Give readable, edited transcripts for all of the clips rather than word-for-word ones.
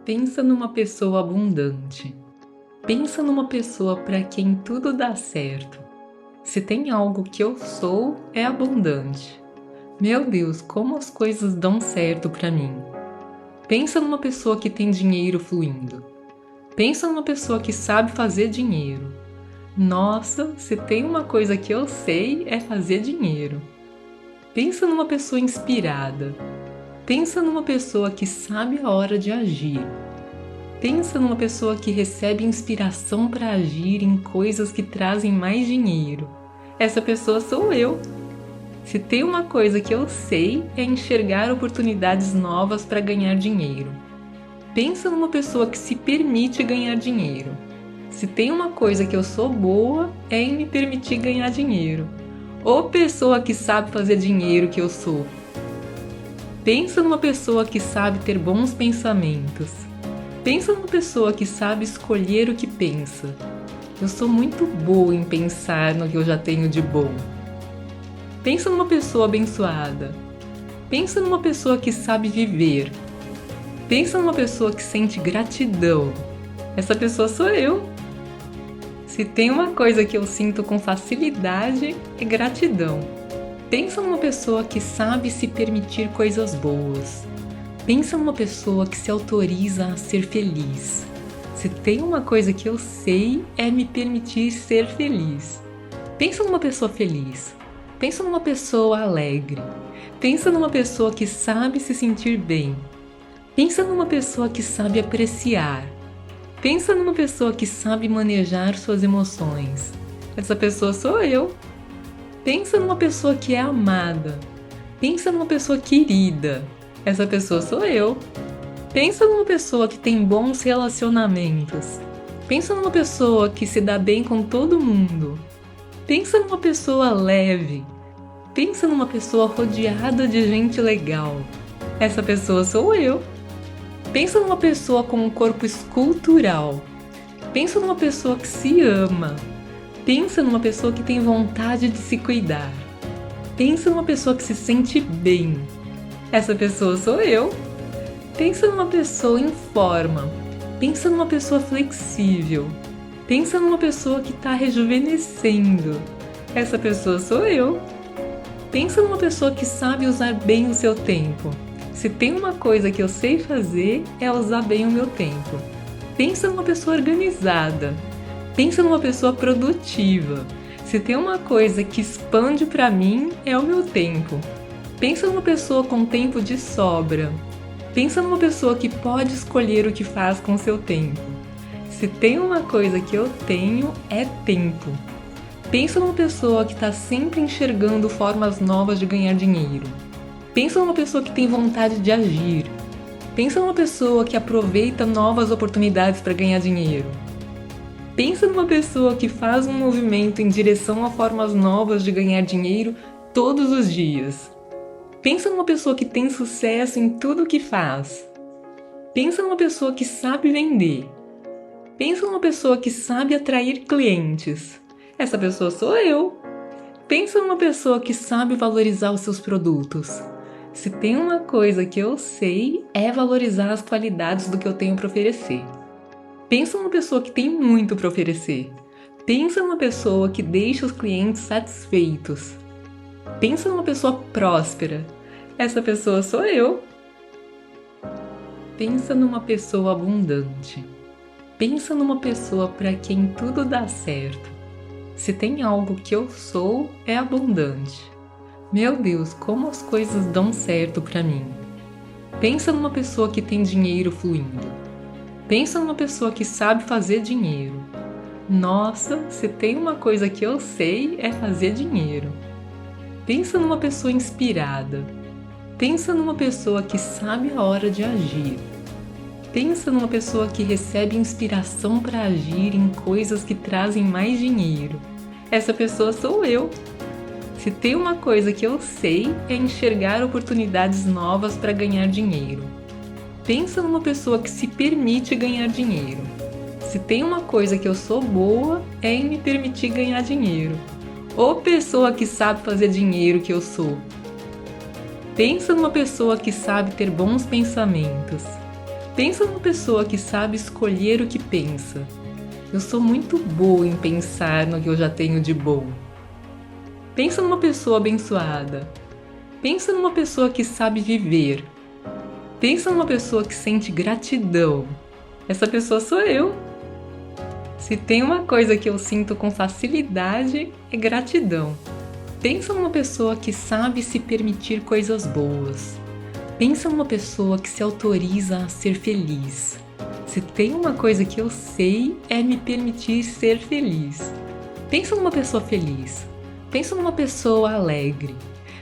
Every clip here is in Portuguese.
Pensa numa pessoa abundante. Pensa numa pessoa para quem tudo dá certo. Se tem algo que eu sou, é abundante. Meu Deus, como as coisas dão certo para mim. Pensa numa pessoa que tem dinheiro fluindo. Pensa numa pessoa que sabe fazer dinheiro. Nossa, se tem uma coisa que eu sei, é fazer dinheiro. Pensa numa pessoa inspirada. Pensa numa pessoa que sabe a hora de agir. Pensa numa pessoa que recebe inspiração para agir em coisas que trazem mais dinheiro. Essa pessoa sou eu. Se tem uma coisa que eu sei é enxergar oportunidades novas para ganhar dinheiro. Pensa numa pessoa que se permite ganhar dinheiro. Se tem uma coisa que eu sou boa é em me permitir ganhar dinheiro. Ô pessoa que sabe fazer dinheiro que eu sou. Pensa numa pessoa que sabe ter bons pensamentos. Pensa numa pessoa que sabe escolher o que pensa. Eu sou muito boa em pensar no que eu já tenho de bom. Pensa numa pessoa abençoada. Pensa numa pessoa que sabe viver. Pensa numa pessoa que sente gratidão. Essa pessoa sou eu. Se tem uma coisa que eu sinto com facilidade, é gratidão. Pensa numa pessoa que sabe se permitir coisas boas. Pensa numa pessoa que se autoriza a ser feliz. Se tem uma coisa que eu sei, é me permitir ser feliz. Pensa numa pessoa feliz. Pensa numa pessoa alegre. Pensa numa pessoa que sabe se sentir bem. Pensa numa pessoa que sabe apreciar. Pensa numa pessoa que sabe manejar suas emoções. Essa pessoa sou eu. Pensa numa pessoa que é amada. Pensa numa pessoa querida. Essa pessoa sou eu. Pensa numa pessoa que tem bons relacionamentos. Pensa numa pessoa que se dá bem com todo mundo. Pensa numa pessoa leve. Pensa numa pessoa rodeada de gente legal. Essa pessoa sou eu. Pensa numa pessoa com um corpo escultural. Pensa numa pessoa que se ama. Pensa numa pessoa que tem vontade de se cuidar. Pensa numa pessoa que se sente bem. Essa pessoa sou eu. Pensa numa pessoa em forma. Pensa numa pessoa flexível. Pensa numa pessoa que está rejuvenescendo. Essa pessoa sou eu. Pensa numa pessoa que sabe usar bem o seu tempo. Se tem uma coisa que eu sei fazer, é usar bem o meu tempo. Pensa numa pessoa organizada. Pensa numa pessoa produtiva. Se tem uma coisa que expande para mim, é o meu tempo. Pensa numa pessoa com tempo de sobra. Pensa numa pessoa que pode escolher o que faz com seu tempo. Se tem uma coisa que eu tenho, é tempo. Pensa numa pessoa que está sempre enxergando formas novas de ganhar dinheiro. Pensa numa pessoa que tem vontade de agir. Pensa numa pessoa que aproveita novas oportunidades para ganhar dinheiro. Pensa numa pessoa que faz um movimento em direção a formas novas de ganhar dinheiro todos os dias. Pensa numa pessoa que tem sucesso em tudo o que faz. Pensa numa pessoa que sabe vender. Pensa numa pessoa que sabe atrair clientes. Essa pessoa sou eu. Pensa numa pessoa que sabe valorizar os seus produtos. Se tem uma coisa que eu sei, é valorizar as qualidades do que eu tenho para oferecer. Pensa numa pessoa que tem muito para oferecer. Pensa numa pessoa que deixa os clientes satisfeitos. Pensa numa pessoa próspera. Essa pessoa sou eu. Pensa numa pessoa abundante. Pensa numa pessoa para quem tudo dá certo. Se tem algo que eu sou, é abundante. Meu Deus, como as coisas dão certo para mim. Pensa numa pessoa que tem dinheiro fluindo. Pensa numa pessoa que sabe fazer dinheiro. Nossa, se tem uma coisa que eu sei, é fazer dinheiro. Pensa numa pessoa inspirada. Pensa numa pessoa que sabe a hora de agir. Pensa numa pessoa que recebe inspiração para agir em coisas que trazem mais dinheiro. Essa pessoa sou eu. Se tem uma coisa que eu sei, é enxergar oportunidades novas para ganhar dinheiro. Pensa numa pessoa que se permite ganhar dinheiro. Se tem uma coisa que eu sou boa, é em me permitir ganhar dinheiro. Ô pessoa que sabe fazer dinheiro que eu sou. Pensa numa pessoa que sabe ter bons pensamentos. Pensa numa pessoa que sabe escolher o que pensa. Eu sou muito boa em pensar no que eu já tenho de bom. Pensa numa pessoa abençoada. Pensa numa pessoa que sabe viver. Pensa numa pessoa que sente gratidão. Essa pessoa sou eu. Se tem uma coisa que eu sinto com facilidade, é gratidão. Pensa numa pessoa que sabe se permitir coisas boas. Pensa numa pessoa que se autoriza a ser feliz. Se tem uma coisa que eu sei, é me permitir ser feliz. Pensa numa pessoa feliz. Pensa numa pessoa alegre.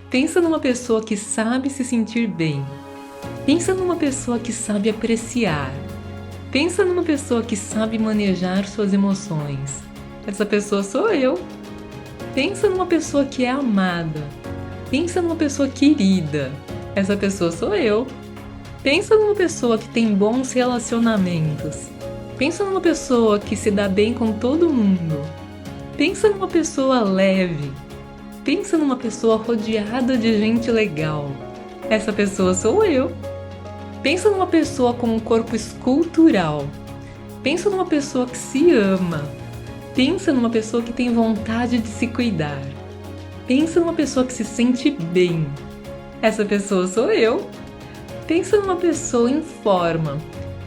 Pensa numa pessoa que sabe se sentir bem. Pensa numa pessoa que sabe apreciar. Pensa numa pessoa que sabe manejar suas emoções. Essa pessoa sou eu. Pensa numa pessoa que é amada. Pensa numa pessoa querida. Essa pessoa sou eu. Pensa numa pessoa que tem bons relacionamentos. Pensa numa pessoa que se dá bem com todo mundo. Pensa numa pessoa leve. Pensa numa pessoa rodeada de gente legal. Essa pessoa sou eu. Pensa numa pessoa com um corpo escultural. Pensa numa pessoa que se ama. Pensa numa pessoa que tem vontade de se cuidar. Pensa numa pessoa que se sente bem. Essa pessoa sou eu. Pensa numa pessoa em forma.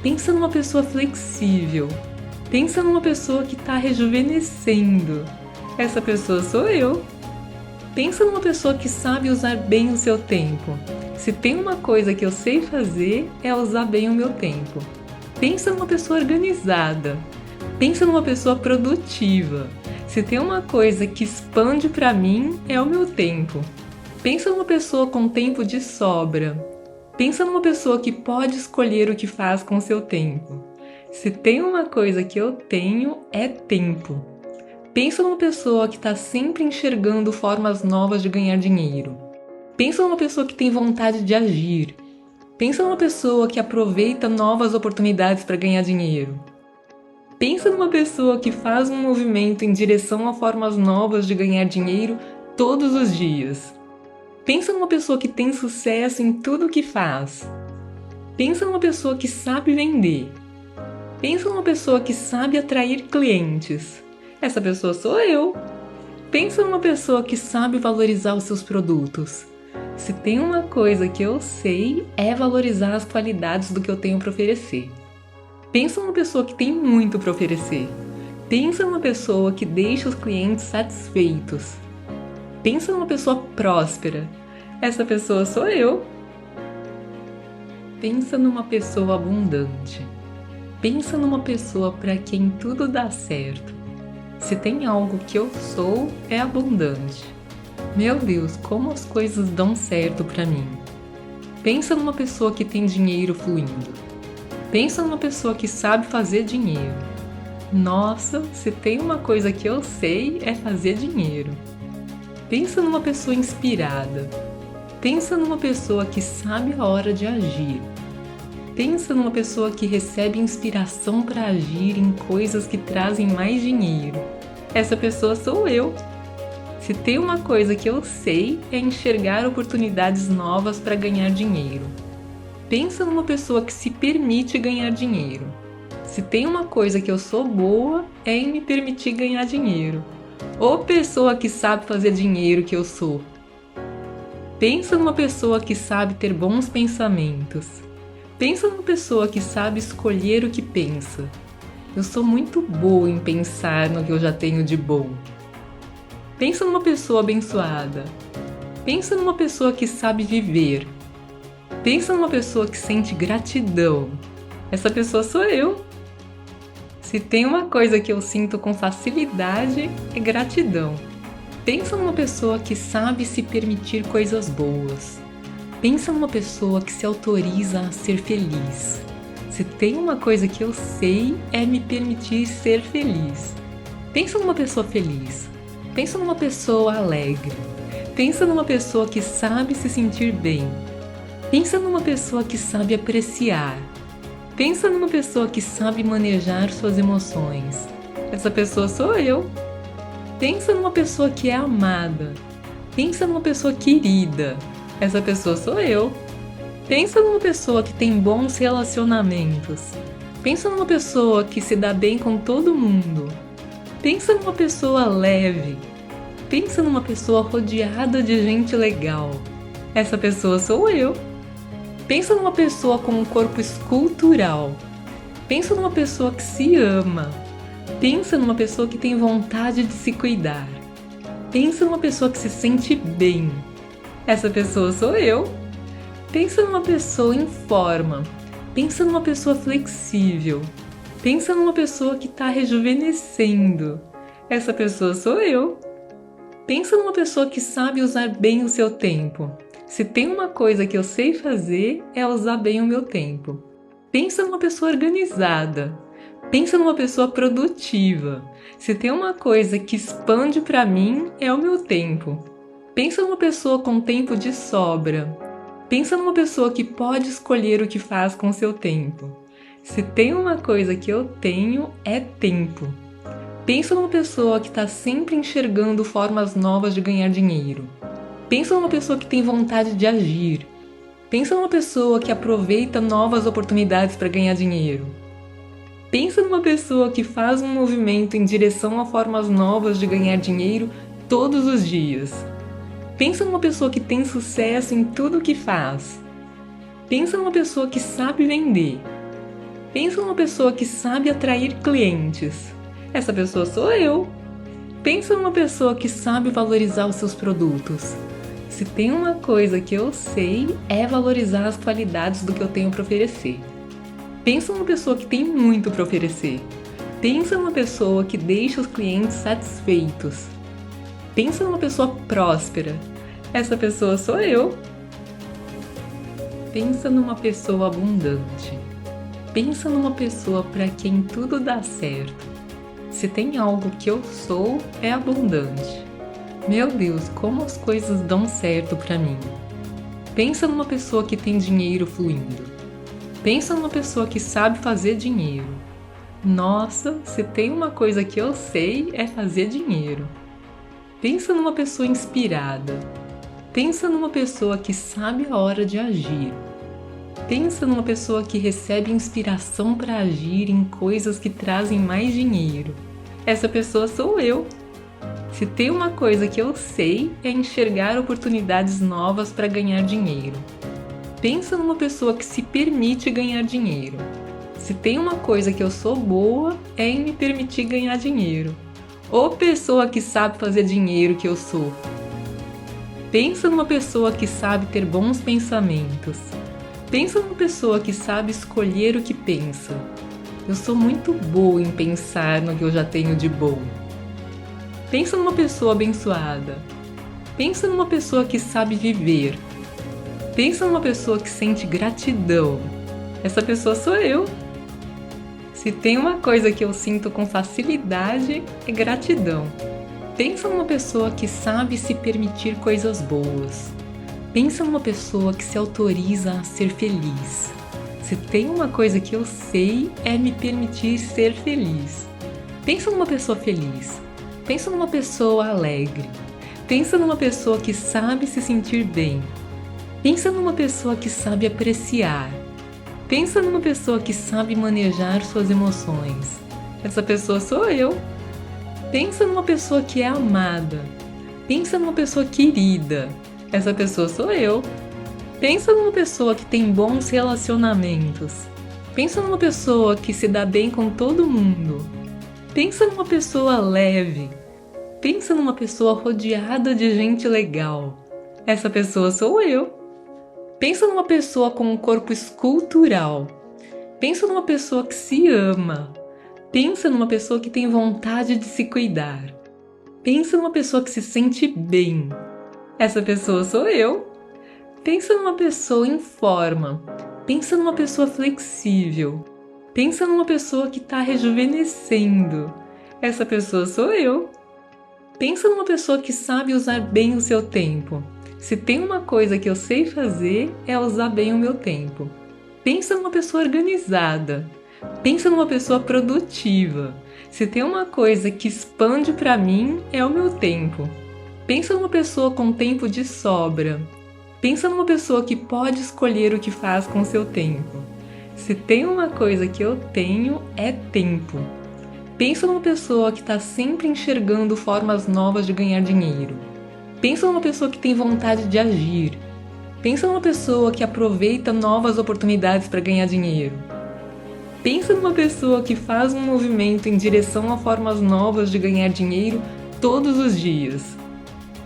Pensa numa pessoa flexível. Pensa numa pessoa que está rejuvenescendo. Essa pessoa sou eu. Pensa numa pessoa que sabe usar bem o seu tempo. Se tem uma coisa que eu sei fazer, é usar bem o meu tempo. Pensa numa pessoa organizada. Pensa numa pessoa produtiva. Se tem uma coisa que expande para mim, é o meu tempo. Pensa numa pessoa com tempo de sobra. Pensa numa pessoa que pode escolher o que faz com o seu tempo. Se tem uma coisa que eu tenho, é tempo. Pensa numa pessoa que está sempre enxergando formas novas de ganhar dinheiro. Pensa numa pessoa que tem vontade de agir. Pensa numa pessoa que aproveita novas oportunidades para ganhar dinheiro. Pensa numa pessoa que faz um movimento em direção a formas novas de ganhar dinheiro todos os dias. Pensa numa pessoa que tem sucesso em tudo o que faz. Pensa numa pessoa que sabe vender. Pensa numa pessoa que sabe atrair clientes. Essa pessoa sou eu. Pensa numa pessoa que sabe valorizar os seus produtos. Se tem uma coisa que eu sei, é valorizar as qualidades do que eu tenho para oferecer. Pensa numa pessoa que tem muito para oferecer. Pensa numa pessoa que deixa os clientes satisfeitos. Pensa numa pessoa próspera. Essa pessoa sou eu. Pensa numa pessoa abundante. Pensa numa pessoa para quem tudo dá certo. Se tem algo que eu sou, é abundante. Meu Deus, como as coisas dão certo para mim. Pensa numa pessoa que tem dinheiro fluindo. Pensa numa pessoa que sabe fazer dinheiro. Nossa, se tem uma coisa que eu sei, é fazer dinheiro. Pensa numa pessoa inspirada. Pensa numa pessoa que sabe a hora de agir. Pensa numa pessoa que recebe inspiração para agir em coisas que trazem mais dinheiro. Essa pessoa sou eu. Se tem uma coisa que eu sei, é enxergar oportunidades novas para ganhar dinheiro. Pensa numa pessoa que se permite ganhar dinheiro. Se tem uma coisa que eu sou boa, é em me permitir ganhar dinheiro. Ô pessoa que sabe fazer dinheiro que eu sou. Pensa numa pessoa que sabe ter bons pensamentos. Pensa numa pessoa que sabe escolher o que pensa. Eu sou muito boa em pensar no que eu já tenho de bom. Pensa numa pessoa abençoada. Pensa numa pessoa que sabe viver. Pensa numa pessoa que sente gratidão. Essa pessoa sou eu. Se tem uma coisa que eu sinto com facilidade, é gratidão. Pensa numa pessoa que sabe se permitir coisas boas. Pensa numa pessoa que se autoriza a ser feliz. Se tem uma coisa que eu sei, é me permitir ser feliz. Pensa numa pessoa feliz. Pensa numa pessoa alegre. Pensa numa pessoa que sabe se sentir bem. Pensa numa pessoa que sabe apreciar. Pensa numa pessoa que sabe manejar suas emoções. Essa pessoa sou eu. Pensa numa pessoa que é amada. Pensa numa pessoa querida. Essa pessoa sou eu. Pensa numa pessoa que tem bons relacionamentos. Pensa numa pessoa que se dá bem com todo mundo. Pensa numa pessoa leve. Pensa numa pessoa rodeada de gente legal. Essa pessoa sou eu. Pensa numa pessoa com um corpo escultural. Pensa numa pessoa que se ama. Pensa numa pessoa que tem vontade de se cuidar. Pensa numa pessoa que se sente bem. Essa pessoa sou eu. Pensa numa pessoa em forma. Pensa numa pessoa flexível. Pensa numa pessoa que está rejuvenescendo. Essa pessoa sou eu. Pensa numa pessoa que sabe usar bem o seu tempo. Se tem uma coisa que eu sei fazer, é usar bem o meu tempo. Pensa numa pessoa organizada. Pensa numa pessoa produtiva. Se tem uma coisa que expande para mim, é o meu tempo. Pensa numa pessoa com tempo de sobra. Pensa numa pessoa que pode escolher o que faz com seu tempo. Se tem uma coisa que eu tenho, é tempo. Pensa numa pessoa que está sempre enxergando formas novas de ganhar dinheiro. Pensa numa pessoa que tem vontade de agir. Pensa numa pessoa que aproveita novas oportunidades para ganhar dinheiro. Pensa numa pessoa que faz um movimento em direção a formas novas de ganhar dinheiro todos os dias. Pensa numa pessoa que tem sucesso em tudo o que faz. Pensa numa pessoa que sabe vender. Pensa numa pessoa que sabe atrair clientes. Essa pessoa sou eu. Pensa numa pessoa que sabe valorizar os seus produtos. Se tem uma coisa que eu sei, é valorizar as qualidades do que eu tenho para oferecer. Pensa numa pessoa que tem muito para oferecer. Pensa numa pessoa que deixa os clientes satisfeitos. Pensa numa pessoa próspera. Essa pessoa sou eu. Pensa numa pessoa abundante. Pensa numa pessoa para quem tudo dá certo. Se tem algo que eu sou, é abundante. Meu Deus, como as coisas dão certo para mim. Pensa numa pessoa que tem dinheiro fluindo. Pensa numa pessoa que sabe fazer dinheiro. Nossa, se tem uma coisa que eu sei, é fazer dinheiro. Pensa numa pessoa inspirada. Pensa numa pessoa que sabe a hora de agir. Pensa numa pessoa que recebe inspiração para agir em coisas que trazem mais dinheiro. Essa pessoa sou eu. Se tem uma coisa que eu sei, é enxergar oportunidades novas para ganhar dinheiro. Pensa numa pessoa que se permite ganhar dinheiro. Se tem uma coisa que eu sou boa, é em me permitir ganhar dinheiro. Ô pessoa que sabe fazer dinheiro que eu sou. Pensa numa pessoa que sabe ter bons pensamentos. Pensa numa pessoa que sabe escolher o que pensa. Eu sou muito boa em pensar no que eu já tenho de bom. Pensa numa pessoa abençoada. Pensa numa pessoa que sabe viver. Pensa numa pessoa que sente gratidão. Essa pessoa sou eu. Se tem uma coisa que eu sinto com facilidade, é gratidão. Pensa numa pessoa que sabe se permitir coisas boas. Pensa numa pessoa que se autoriza a ser feliz. Se tem uma coisa que eu sei, é me permitir ser feliz. Pensa numa pessoa feliz. Pensa numa pessoa alegre. Pensa numa pessoa que sabe se sentir bem. Pensa numa pessoa que sabe apreciar. Pensa numa pessoa que sabe manejar suas emoções. Essa pessoa sou eu. Pensa numa pessoa que é amada. Pensa numa pessoa querida. Essa pessoa sou eu. Pensa numa pessoa que tem bons relacionamentos. Pensa numa pessoa que se dá bem com todo mundo. Pensa numa pessoa leve. Pensa numa pessoa rodeada de gente legal. Essa pessoa sou eu. Pensa numa pessoa com um corpo escultural. Pensa numa pessoa que se ama. Pensa numa pessoa que tem vontade de se cuidar. Pensa numa pessoa que se sente bem. Essa pessoa sou eu. Pensa numa pessoa em forma. Pensa numa pessoa flexível. Pensa numa pessoa que está rejuvenescendo. Essa pessoa sou eu. Pensa numa pessoa que sabe usar bem o seu tempo. Se tem uma coisa que eu sei fazer, é usar bem o meu tempo. Pensa numa pessoa organizada. Pensa numa pessoa produtiva. Se tem uma coisa que expande para mim, é o meu tempo. Pensa numa pessoa com tempo de sobra. Pensa numa pessoa que pode escolher o que faz com seu tempo. Se tem uma coisa que eu tenho, é tempo. Pensa numa pessoa que está sempre enxergando formas novas de ganhar dinheiro. Pensa numa pessoa que tem vontade de agir. Pensa numa pessoa que aproveita novas oportunidades para ganhar dinheiro. Pensa numa pessoa que faz um movimento em direção a formas novas de ganhar dinheiro todos os dias.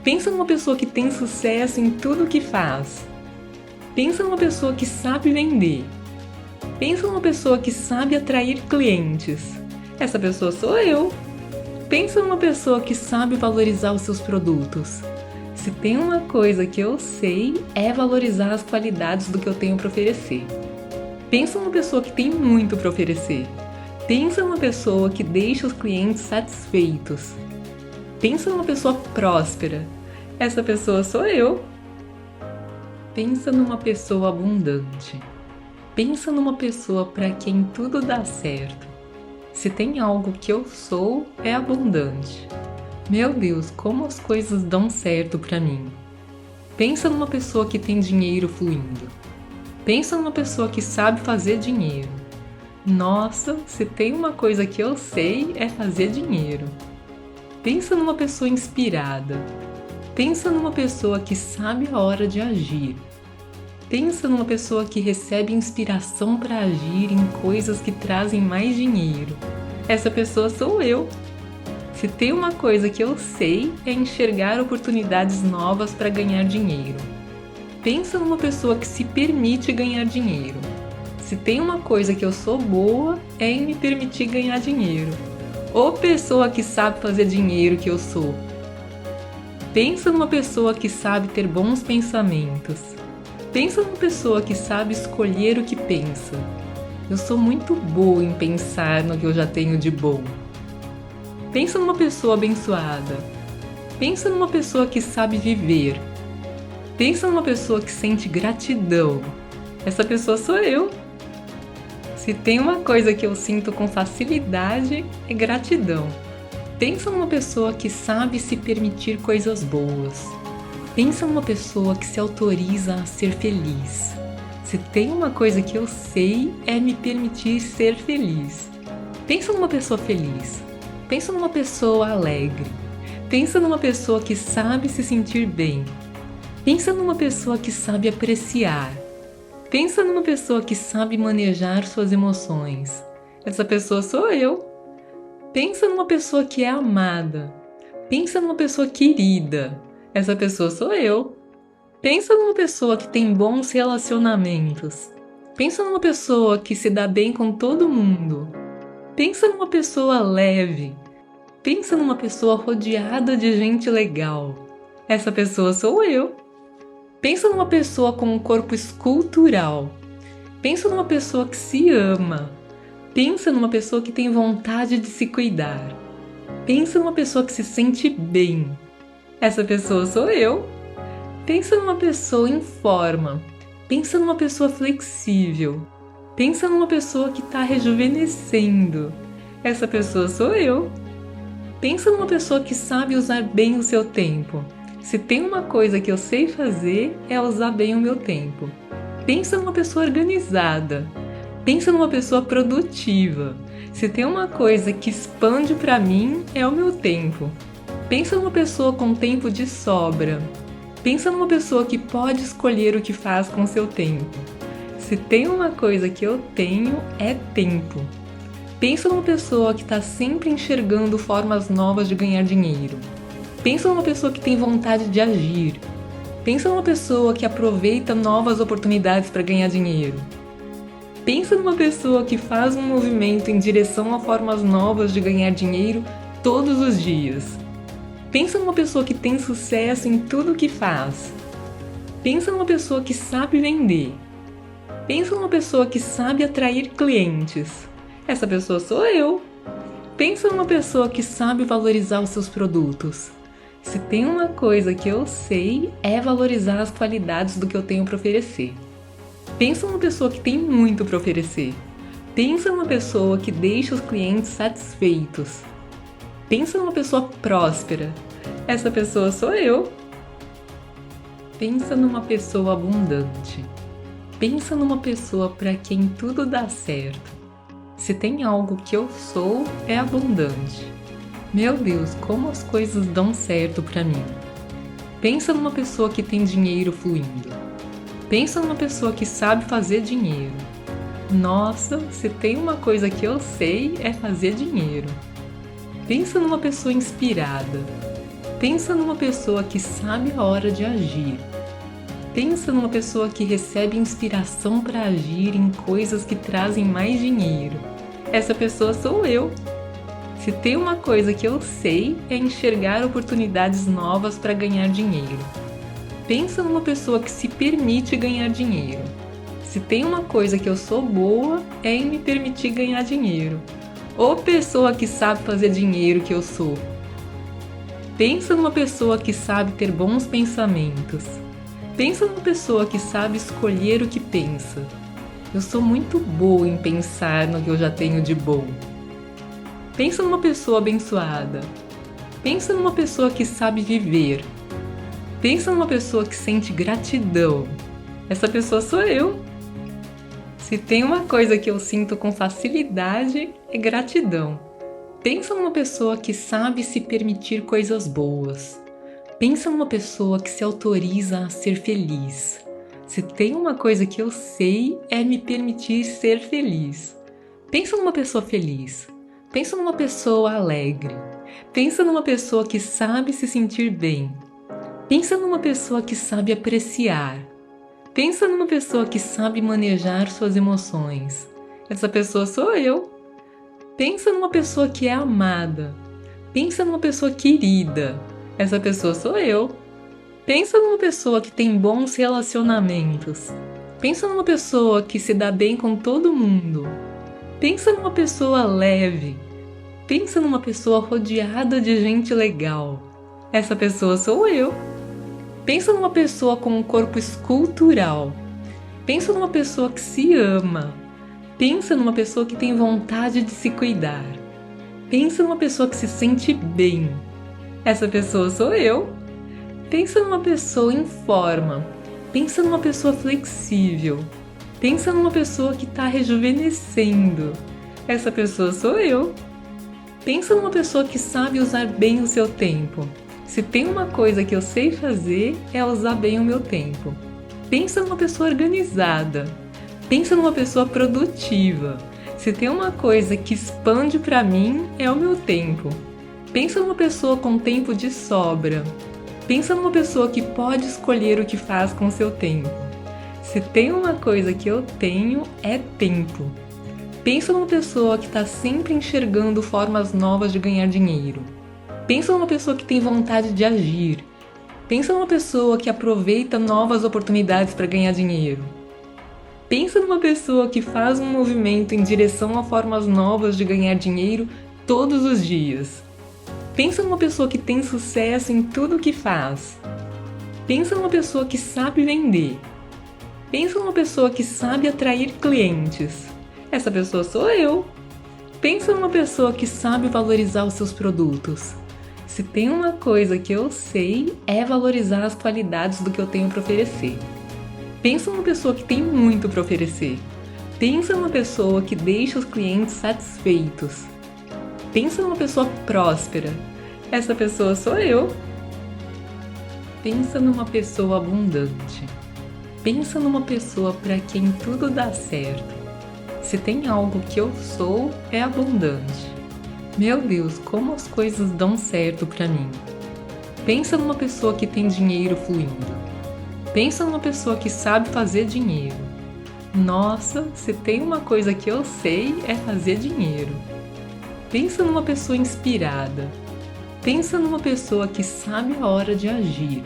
Pensa numa pessoa que tem sucesso em tudo que faz. Pensa numa pessoa que sabe vender. Pensa numa pessoa que sabe atrair clientes. Essa pessoa sou eu. Pensa numa pessoa que sabe valorizar os seus produtos. Se tem uma coisa que eu sei, é valorizar as qualidades do que eu tenho para oferecer. Pensa numa pessoa que tem muito para oferecer. Pensa numa pessoa que deixa os clientes satisfeitos. Pensa numa pessoa próspera. Essa pessoa sou eu. Pensa numa pessoa abundante. Pensa numa pessoa para quem tudo dá certo. Se tem algo que eu sou, é abundante. Meu Deus, como as coisas dão certo para mim. Pensa numa pessoa que tem dinheiro fluindo. Pensa numa pessoa que sabe fazer dinheiro. Nossa, se tem uma coisa que eu sei, é fazer dinheiro. Pensa numa pessoa inspirada. Pensa numa pessoa que sabe a hora de agir. Pensa numa pessoa que recebe inspiração para agir em coisas que trazem mais dinheiro. Essa pessoa sou eu. Se tem uma coisa que eu sei, é enxergar oportunidades novas para ganhar dinheiro. Pensa numa pessoa que se permite ganhar dinheiro. Se tem uma coisa que eu sou boa, é em me permitir ganhar dinheiro. Ô pessoa que sabe fazer dinheiro que eu sou. Pensa numa pessoa que sabe ter bons pensamentos. Pensa numa pessoa que sabe escolher o que pensa. Eu sou muito boa em pensar no que eu já tenho de bom. Pensa numa pessoa abençoada. Pensa numa pessoa que sabe viver. Pensa numa pessoa que sente gratidão. Essa pessoa sou eu. Se tem uma coisa que eu sinto com facilidade, é gratidão. Pensa numa pessoa que sabe se permitir coisas boas. Pensa numa pessoa que se autoriza a ser feliz. Se tem uma coisa que eu sei, é me permitir ser feliz. Pensa numa pessoa feliz. Pensa numa pessoa alegre. Pensa numa pessoa que sabe se sentir bem. Pensa numa pessoa que sabe apreciar. Pensa numa pessoa que sabe manejar suas emoções. Essa pessoa sou eu. Pensa numa pessoa que é amada. Pensa numa pessoa querida. Essa pessoa sou eu. Pensa numa pessoa que tem bons relacionamentos. Pensa numa pessoa que se dá bem com todo mundo. Pensa numa pessoa leve. Pensa numa pessoa rodeada de gente legal. Essa pessoa sou eu. Pensa numa pessoa com um corpo escultural. Pensa numa pessoa que se ama. Pensa numa pessoa que tem vontade de se cuidar. Pensa numa pessoa que se sente bem. Essa pessoa sou eu. Pensa numa pessoa em forma. Pensa numa pessoa flexível. Pensa numa pessoa que está rejuvenescendo. Essa pessoa sou eu. Pensa numa pessoa que sabe usar bem o seu tempo. Se tem uma coisa que eu sei fazer, é usar bem o meu tempo. Pensa numa pessoa organizada. Pensa numa pessoa produtiva. Se tem uma coisa que expande para mim, é o meu tempo. Pensa numa pessoa com tempo de sobra. Pensa numa pessoa que pode escolher o que faz com seu tempo. Se tem uma coisa que eu tenho, é tempo. Pensa numa pessoa que está sempre enxergando formas novas de ganhar dinheiro. Pensa numa pessoa que tem vontade de agir. Pensa numa pessoa que aproveita novas oportunidades para ganhar dinheiro. Pensa numa pessoa que faz um movimento em direção a formas novas de ganhar dinheiro todos os dias. Pensa numa pessoa que tem sucesso em tudo que faz. Pensa numa pessoa que sabe vender. Pensa numa pessoa que sabe atrair clientes. Essa pessoa sou eu. Pensa numa pessoa que sabe valorizar os seus produtos. Se tem uma coisa que eu sei, é valorizar as qualidades do que eu tenho para oferecer. Pensa numa pessoa que tem muito para oferecer. Pensa numa pessoa que deixa os clientes satisfeitos. Pensa numa pessoa próspera. Essa pessoa sou eu. Pensa numa pessoa abundante. Pensa numa pessoa para quem tudo dá certo. Se tem algo que eu sou, é abundante. Meu Deus, como as coisas dão certo para mim. Pensa numa pessoa que tem dinheiro fluindo. Pensa numa pessoa que sabe fazer dinheiro. Nossa, se tem uma coisa que eu sei, é fazer dinheiro. Pensa numa pessoa inspirada. Pensa numa pessoa que sabe a hora de agir. Pensa numa pessoa que recebe inspiração para agir em coisas que trazem mais dinheiro. Essa pessoa sou eu. Se tem uma coisa que eu sei, é enxergar oportunidades novas para ganhar dinheiro. Pensa numa pessoa que se permite ganhar dinheiro. Se tem uma coisa que eu sou boa, é em me permitir ganhar dinheiro. Ô pessoa que sabe fazer dinheiro que eu sou. Pensa numa pessoa que sabe ter bons pensamentos. Pensa numa pessoa que sabe escolher o que pensa. Eu sou muito boa em pensar no que eu já tenho de bom. Pensa numa pessoa abençoada. Pensa numa pessoa que sabe viver. Pensa numa pessoa que sente gratidão. Essa pessoa sou eu. Se tem uma coisa que eu sinto com facilidade, é gratidão. Pensa numa pessoa que sabe se permitir coisas boas. Pensa numa pessoa que se autoriza a ser feliz. Se tem uma coisa que eu sei, é me permitir ser feliz. Pensa numa pessoa feliz. Pensa numa pessoa alegre. Pensa numa pessoa que sabe se sentir bem. Pensa numa pessoa que sabe apreciar. Pensa numa pessoa que sabe manejar suas emoções. Essa pessoa sou eu. Pensa numa pessoa que é amada. Pensa numa pessoa querida. Essa pessoa sou eu. Pensa numa pessoa que tem bons relacionamentos. Pensa numa pessoa que se dá bem com todo mundo. Pensa numa pessoa leve. Pensa numa pessoa rodeada de gente legal. Essa pessoa sou eu. Pensa numa pessoa com um corpo escultural. Pensa numa pessoa que se ama. Pensa numa pessoa que tem vontade de se cuidar. Pensa numa pessoa que se sente bem. Essa pessoa sou eu. Pensa numa pessoa em forma. Pensa numa pessoa flexível. Pensa numa pessoa que está rejuvenescendo. Essa pessoa sou eu. Pensa numa pessoa que sabe usar bem o seu tempo. Se tem uma coisa que eu sei fazer, é usar bem o meu tempo. Pensa numa pessoa organizada. Pensa numa pessoa produtiva. Se tem uma coisa que expande para mim, é o meu tempo. Pensa numa pessoa com tempo de sobra. Pensa numa pessoa que pode escolher o que faz com seu tempo. Se tem uma coisa que eu tenho, é tempo. Pensa numa pessoa que está sempre enxergando formas novas de ganhar dinheiro. Pensa numa pessoa que tem vontade de agir. Pensa numa pessoa que aproveita novas oportunidades para ganhar dinheiro. Pensa numa pessoa que faz um movimento em direção a formas novas de ganhar dinheiro todos os dias. Pensa numa pessoa que tem sucesso em tudo o que faz. Pensa numa pessoa que sabe vender. Pensa numa pessoa que sabe atrair clientes. Essa pessoa sou eu. Pensa numa pessoa que sabe valorizar os seus produtos. Se tem uma coisa que eu sei, é valorizar as qualidades do que eu tenho para oferecer. Pensa numa pessoa que tem muito para oferecer. Pensa numa pessoa que deixa os clientes satisfeitos. Pensa numa pessoa próspera. Essa pessoa sou eu. Pensa numa pessoa abundante. Pensa numa pessoa para quem tudo dá certo. Se tem algo que eu sou, é abundante. Meu Deus, como as coisas dão certo para mim. Pensa numa pessoa que tem dinheiro fluindo. Pensa numa pessoa que sabe fazer dinheiro. Nossa, se tem uma coisa que eu sei, é fazer dinheiro. Pensa numa pessoa inspirada. Pensa numa pessoa que sabe a hora de agir.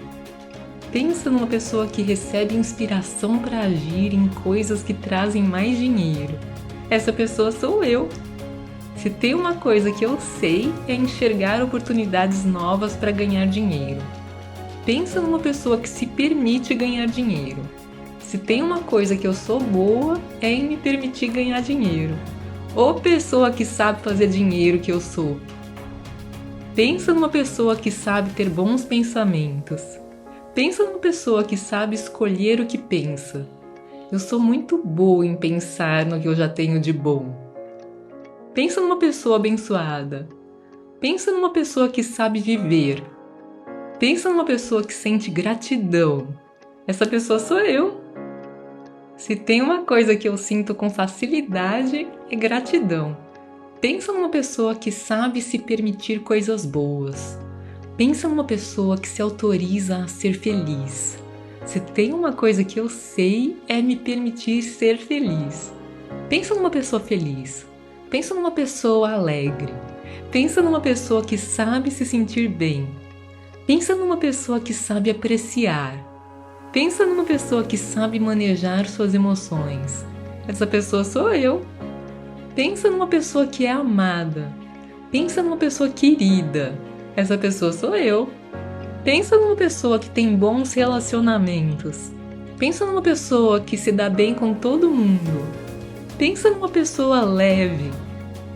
Pensa numa pessoa que recebe inspiração para agir em coisas que trazem mais dinheiro. Essa pessoa sou eu. Se tem uma coisa que eu sei, é enxergar oportunidades novas para ganhar dinheiro. Pensa numa pessoa que se permite ganhar dinheiro. Se tem uma coisa que eu sou boa, é em me permitir ganhar dinheiro. Ô pessoa que sabe fazer dinheiro que eu sou. Pensa numa pessoa que sabe ter bons pensamentos. Pensa numa pessoa que sabe escolher o que pensa. Eu sou muito boa em pensar no que eu já tenho de bom. Pensa numa pessoa abençoada. Pensa numa pessoa que sabe viver. Pensa numa pessoa que sente gratidão. Essa pessoa sou eu. Se tem uma coisa que eu sinto com facilidade, é gratidão. Pensa numa pessoa que sabe se permitir coisas boas. Pensa numa pessoa que se autoriza a ser feliz. Se tem uma coisa que eu sei, é me permitir ser feliz. Pensa numa pessoa feliz. Pensa numa pessoa alegre. Pensa numa pessoa que sabe se sentir bem. Pensa numa pessoa que sabe apreciar. Pensa numa pessoa que sabe manejar suas emoções. Essa pessoa sou eu. Pensa numa pessoa que é amada. Pensa numa pessoa querida. Essa pessoa sou eu. Pensa numa pessoa que tem bons relacionamentos. Pensa numa pessoa que se dá bem com todo mundo. Pensa numa pessoa leve.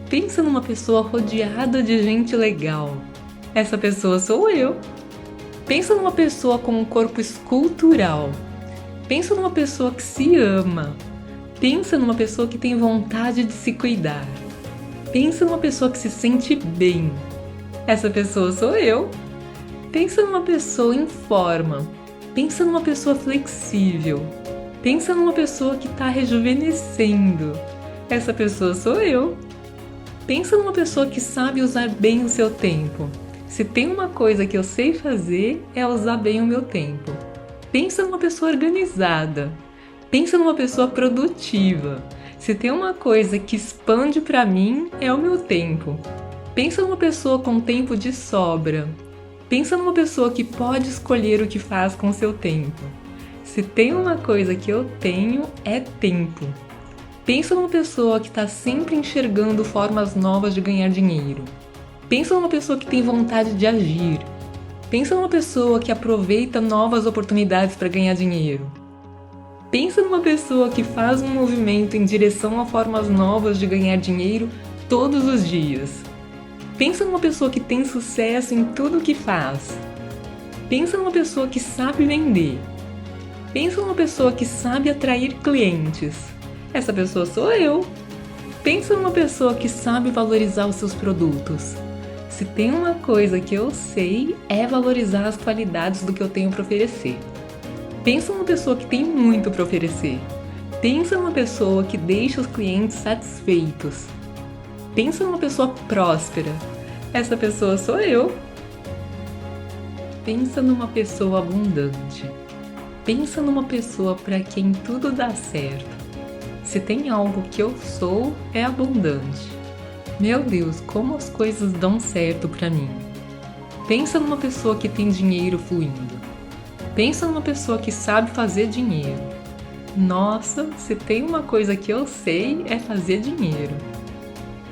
Pensa numa pessoa rodeada de gente legal. Essa pessoa sou eu. Pensa numa pessoa com um corpo escultural. Pensa numa pessoa que se ama. Pensa numa pessoa que tem vontade de se cuidar. Pensa numa pessoa que se sente bem. Essa pessoa sou eu. Pensa numa pessoa em forma. Pensa numa pessoa flexível. Pensa numa pessoa que está rejuvenescendo. Essa pessoa sou eu. Pensa numa pessoa que sabe usar bem o seu tempo. Se tem uma coisa que eu sei fazer, é usar bem o meu tempo. Pensa numa pessoa organizada. Pensa numa pessoa produtiva. Se tem uma coisa que expande para mim, é o meu tempo. Pensa numa pessoa com tempo de sobra. Pensa numa pessoa que pode escolher o que faz com seu tempo. Se tem uma coisa que eu tenho, é tempo. Pensa numa pessoa que está sempre enxergando formas novas de ganhar dinheiro. Pensa numa pessoa que tem vontade de agir. Pensa numa pessoa que aproveita novas oportunidades para ganhar dinheiro. Pensa numa pessoa que faz um movimento em direção a formas novas de ganhar dinheiro todos os dias. Pensa numa pessoa que tem sucesso em tudo o que faz. Pensa numa pessoa que sabe vender. Pensa numa pessoa que sabe atrair clientes. Essa pessoa sou eu. Pensa numa pessoa que sabe valorizar os seus produtos. Se tem uma coisa que eu sei, é valorizar as qualidades do que eu tenho para oferecer. Pensa numa pessoa que tem muito para oferecer. Pensa numa pessoa que deixa os clientes satisfeitos. Pensa numa pessoa próspera. Essa pessoa sou eu. Pensa numa pessoa abundante. Pensa numa pessoa para quem tudo dá certo. Se tem algo que eu sou, é abundante. Meu Deus, como as coisas dão certo para mim. Pensa numa pessoa que tem dinheiro fluindo. Pensa numa pessoa que sabe fazer dinheiro. Nossa, se tem uma coisa que eu sei, é fazer dinheiro.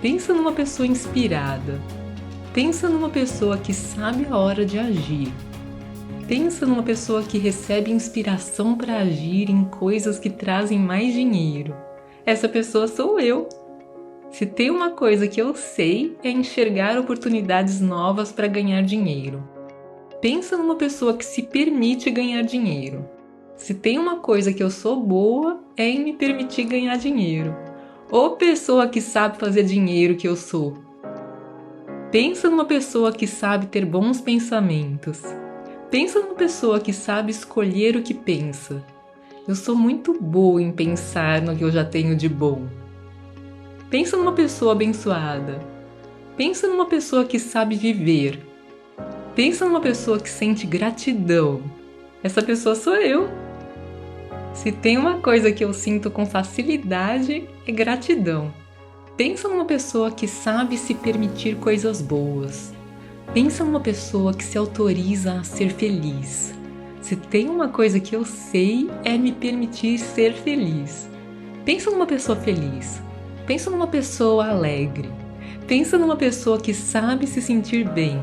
Pensa numa pessoa inspirada. Pensa numa pessoa que sabe a hora de agir. Pensa numa pessoa que recebe inspiração para agir em coisas que trazem mais dinheiro. Essa pessoa sou eu. Se tem uma coisa que eu sei, é enxergar oportunidades novas para ganhar dinheiro. Pensa numa pessoa que se permite ganhar dinheiro. Se tem uma coisa que eu sou boa, é em me permitir ganhar dinheiro. Ô pessoa que sabe fazer dinheiro que eu sou. Pensa numa pessoa que sabe ter bons pensamentos. Pensa numa pessoa que sabe escolher o que pensa. Eu sou muito boa em pensar no que eu já tenho de bom. Pensa numa pessoa abençoada. Pensa numa pessoa que sabe viver. Pensa numa pessoa que sente gratidão. Essa pessoa sou eu. Se tem uma coisa que eu sinto com facilidade, é gratidão. Pensa numa pessoa que sabe se permitir coisas boas. Pensa numa pessoa que se autoriza a ser feliz. Se tem uma coisa que eu sei, é me permitir ser feliz. Pensa numa pessoa feliz. Pensa numa pessoa alegre. Pensa numa pessoa que sabe se sentir bem.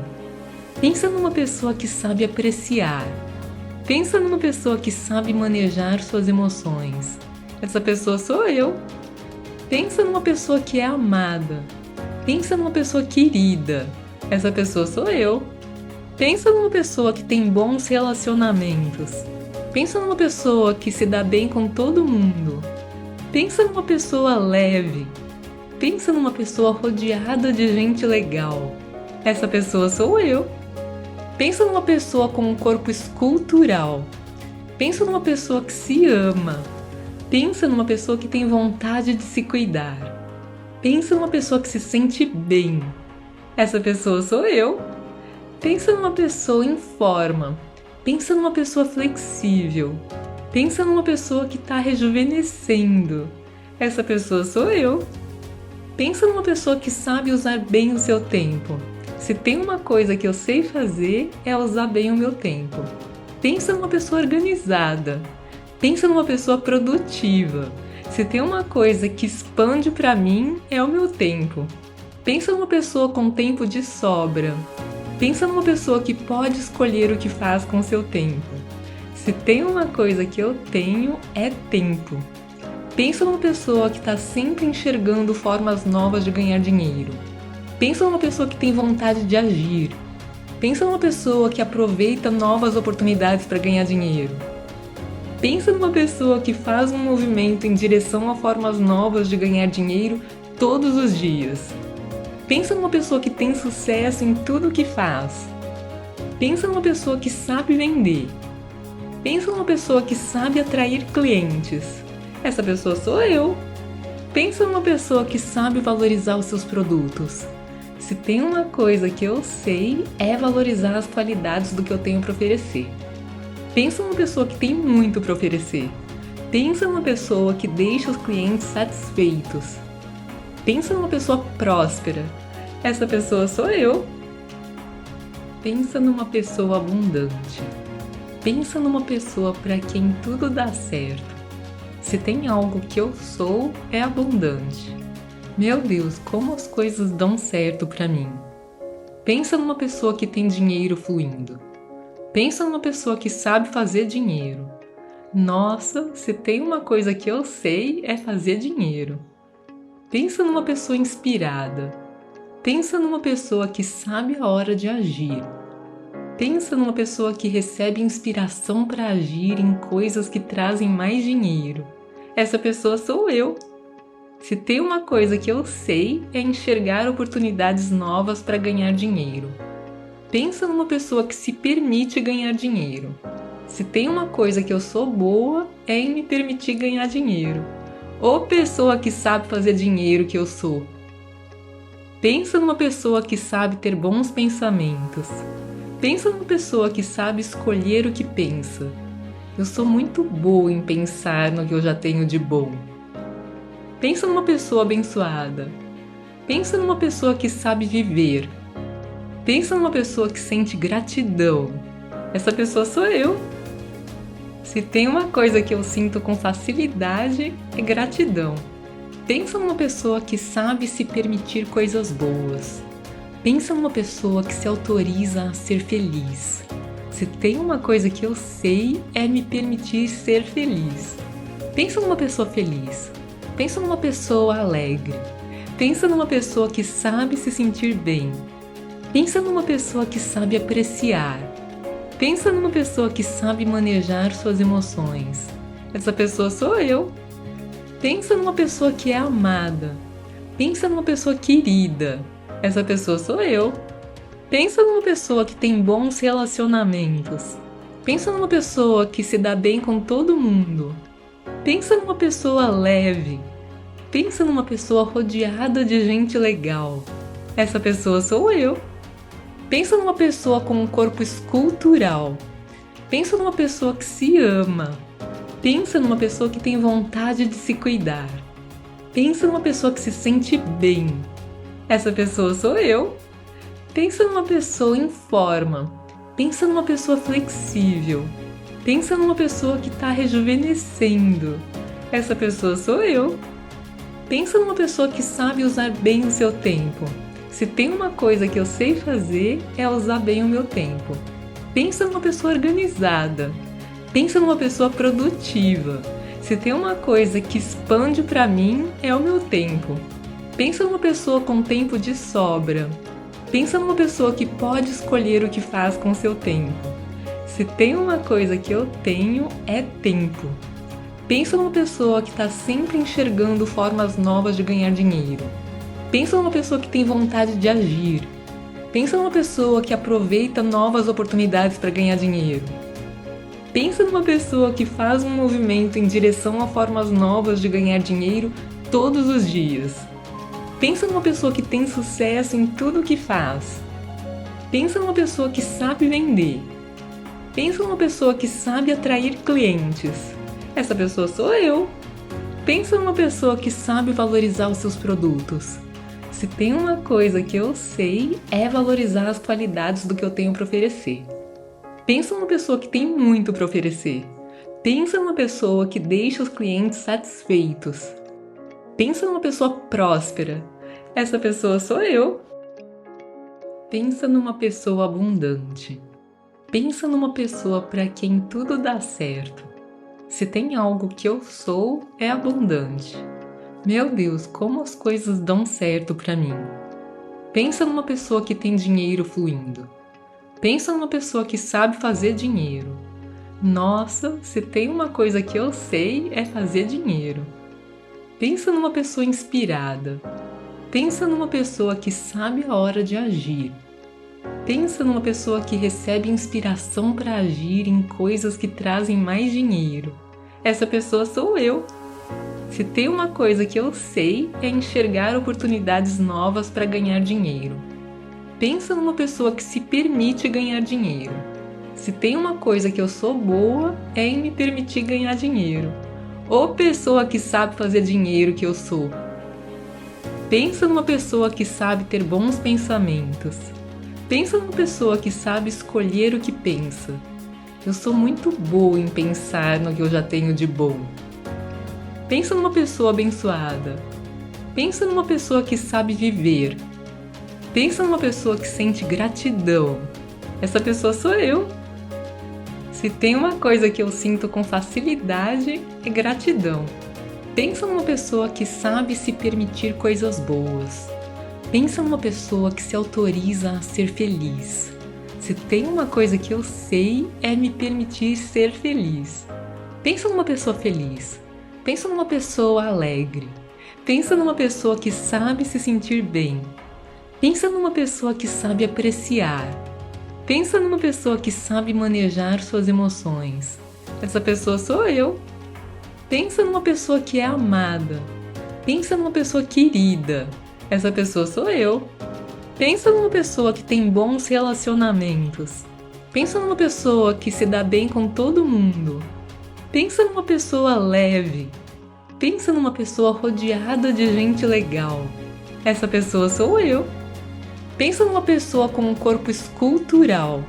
Pensa numa pessoa que sabe apreciar. Pensa numa pessoa que sabe manejar suas emoções. Essa pessoa sou eu. Pensa numa pessoa que é amada. Pensa numa pessoa querida. Essa pessoa sou eu. Pensa numa pessoa que tem bons relacionamentos. Pensa numa pessoa que se dá bem com todo mundo. Pensa numa pessoa leve. Pensa numa pessoa rodeada de gente legal. Essa pessoa sou eu. Pensa numa pessoa com um corpo escultural. Pensa numa pessoa que se ama. Pensa numa pessoa que tem vontade de se cuidar. Pensa numa pessoa que se sente bem. Essa pessoa sou eu. Pensa numa pessoa em forma. Pensa numa pessoa flexível. Pensa numa pessoa que está rejuvenescendo. Essa pessoa sou eu. Pensa numa pessoa que sabe usar bem o seu tempo. Se tem uma coisa que eu sei fazer, é usar bem o meu tempo. Pensa numa pessoa organizada. Pensa numa pessoa produtiva. Se tem uma coisa que expande para mim, é o meu tempo. Pensa numa pessoa com tempo de sobra. Pensa numa pessoa que pode escolher o que faz com seu tempo. Se tem uma coisa que eu tenho, é tempo. Pensa numa pessoa que está sempre enxergando formas novas de ganhar dinheiro. Pensa numa pessoa que tem vontade de agir. Pensa numa pessoa que aproveita novas oportunidades para ganhar dinheiro. Pensa numa pessoa que faz um movimento em direção a formas novas de ganhar dinheiro todos os dias. Pensa numa pessoa que tem sucesso em tudo que faz. Pensa numa pessoa que sabe vender. Pensa numa pessoa que sabe atrair clientes. Essa pessoa sou eu. Pensa numa pessoa que sabe valorizar os seus produtos. Se tem uma coisa que eu sei, é valorizar as qualidades do que eu tenho para oferecer. Pensa numa pessoa que tem muito para oferecer. Pensa numa pessoa que deixa os clientes satisfeitos. Pensa numa pessoa próspera. Essa pessoa sou eu. Pensa numa pessoa abundante. Pensa numa pessoa para quem tudo dá certo. Se tem algo que eu sou, é abundante. Meu Deus, como as coisas dão certo para mim. Pensa numa pessoa que tem dinheiro fluindo. Pensa numa pessoa que sabe fazer dinheiro. Nossa, se tem uma coisa que eu sei, é fazer dinheiro. Pensa numa pessoa inspirada. Pensa numa pessoa que sabe a hora de agir. Pensa numa pessoa que recebe inspiração para agir em coisas que trazem mais dinheiro. Essa pessoa sou eu. Se tem uma coisa que eu sei, é enxergar oportunidades novas para ganhar dinheiro. Pensa numa pessoa que se permite ganhar dinheiro. Se tem uma coisa que eu sou boa, é em me permitir ganhar dinheiro. Ô pessoa que sabe fazer dinheiro que eu sou. Pensa numa pessoa que sabe ter bons pensamentos. Pensa numa pessoa que sabe escolher o que pensa. Eu sou muito boa em pensar no que eu já tenho de bom. Pensa numa pessoa abençoada. Pensa numa pessoa que sabe viver. Pensa numa pessoa que sente gratidão. Essa pessoa sou eu. Se tem uma coisa que eu sinto com facilidade, é gratidão. Pensa numa pessoa que sabe se permitir coisas boas. Pensa numa pessoa que se autoriza a ser feliz. Se tem uma coisa que eu sei, é me permitir ser feliz. Pensa numa pessoa feliz. Pensa numa pessoa alegre. Pensa numa pessoa que sabe se sentir bem. Pensa numa pessoa que sabe apreciar. Pensa numa pessoa que sabe manejar suas emoções. Essa pessoa sou eu. Pensa numa pessoa que é amada. Pensa numa pessoa querida. Essa pessoa sou eu. Pensa numa pessoa que tem bons relacionamentos. Pensa numa pessoa que se dá bem com todo mundo. Pensa numa pessoa leve. Pensa numa pessoa rodeada de gente legal. Essa pessoa sou eu. Pensa numa pessoa com um corpo escultural. Pensa numa pessoa que se ama. Pensa numa pessoa que tem vontade de se cuidar. Pensa numa pessoa que se sente bem. Essa pessoa sou eu. Pensa numa pessoa em forma. Pensa numa pessoa flexível. Pensa numa pessoa que está rejuvenescendo. Essa pessoa sou eu. Pensa numa pessoa que sabe usar bem o seu tempo. Se tem uma coisa que eu sei fazer, é usar bem o meu tempo. Pensa numa pessoa organizada. Pensa numa pessoa produtiva. Se tem uma coisa que expande para mim, é o meu tempo. Pensa numa pessoa com tempo de sobra. Pensa numa pessoa que pode escolher o que faz com seu tempo. Se tem uma coisa que eu tenho, é tempo. Pensa numa pessoa que está sempre enxergando formas novas de ganhar dinheiro. Pensa numa pessoa que tem vontade de agir. Pensa numa pessoa que aproveita novas oportunidades para ganhar dinheiro. Pensa numa pessoa que faz um movimento em direção a formas novas de ganhar dinheiro todos os dias. Pensa numa pessoa que tem sucesso em tudo o que faz. Pensa numa pessoa que sabe vender. Pensa numa pessoa que sabe atrair clientes. Essa pessoa sou eu. Pensa numa pessoa que sabe valorizar os seus produtos. Se tem uma coisa que eu sei, é valorizar as qualidades do que eu tenho para oferecer. Pensa numa pessoa que tem muito para oferecer. Pensa numa pessoa que deixa os clientes satisfeitos. Pensa numa pessoa próspera. Essa pessoa sou eu. Pensa numa pessoa abundante. Pensa numa pessoa para quem tudo dá certo. Se tem algo que eu sou, é abundante. Meu Deus, como as coisas dão certo para mim. Pensa numa pessoa que tem dinheiro fluindo. Pensa numa pessoa que sabe fazer dinheiro. Nossa, se tem uma coisa que eu sei, é fazer dinheiro. Pensa numa pessoa inspirada. Pensa numa pessoa que sabe a hora de agir. Pensa numa pessoa que recebe inspiração para agir em coisas que trazem mais dinheiro. Essa pessoa sou eu. Se tem uma coisa que eu sei, é enxergar oportunidades novas para ganhar dinheiro. Pensa numa pessoa que se permite ganhar dinheiro. Se tem uma coisa que eu sou boa, é em me permitir ganhar dinheiro. Ô pessoa que sabe fazer dinheiro que eu sou. Pensa numa pessoa que sabe ter bons pensamentos. Pensa numa pessoa que sabe escolher o que pensa. Eu sou muito boa em pensar no que eu já tenho de bom. Pensa numa pessoa abençoada. Pensa numa pessoa que sabe viver. Pensa numa pessoa que sente gratidão. Essa pessoa sou eu. Se tem uma coisa que eu sinto com facilidade, é gratidão. Pensa numa pessoa que sabe se permitir coisas boas. Pensa numa pessoa que se autoriza a ser feliz. Se tem uma coisa que eu sei, é me permitir ser feliz. Pensa numa pessoa feliz. Pensa numa pessoa alegre. Pensa numa pessoa que sabe se sentir bem. Pensa numa pessoa que sabe apreciar. Pensa numa pessoa que sabe manejar suas emoções. Essa pessoa sou eu. Pensa numa pessoa que é amada. Pensa numa pessoa querida. Essa pessoa sou eu. Pensa numa pessoa que tem bons relacionamentos. Pensa numa pessoa que se dá bem com todo mundo. Pensa numa pessoa leve. Pensa numa pessoa rodeada de gente legal. Essa pessoa sou eu. Pensa numa pessoa com um corpo escultural.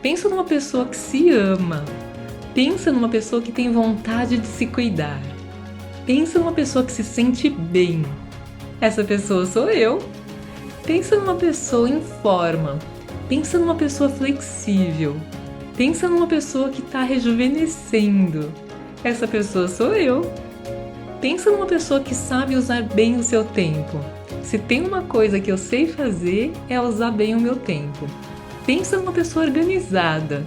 Pensa numa pessoa que se ama. Pensa numa pessoa que tem vontade de se cuidar. Pensa numa pessoa que se sente bem. Essa pessoa sou eu. Pensa numa pessoa em forma. Pensa numa pessoa flexível. Pensa numa pessoa que está rejuvenescendo. Essa pessoa sou eu. Pensa numa pessoa que sabe usar bem o seu tempo. Se tem uma coisa que eu sei fazer, é usar bem o meu tempo. Pensa numa pessoa organizada.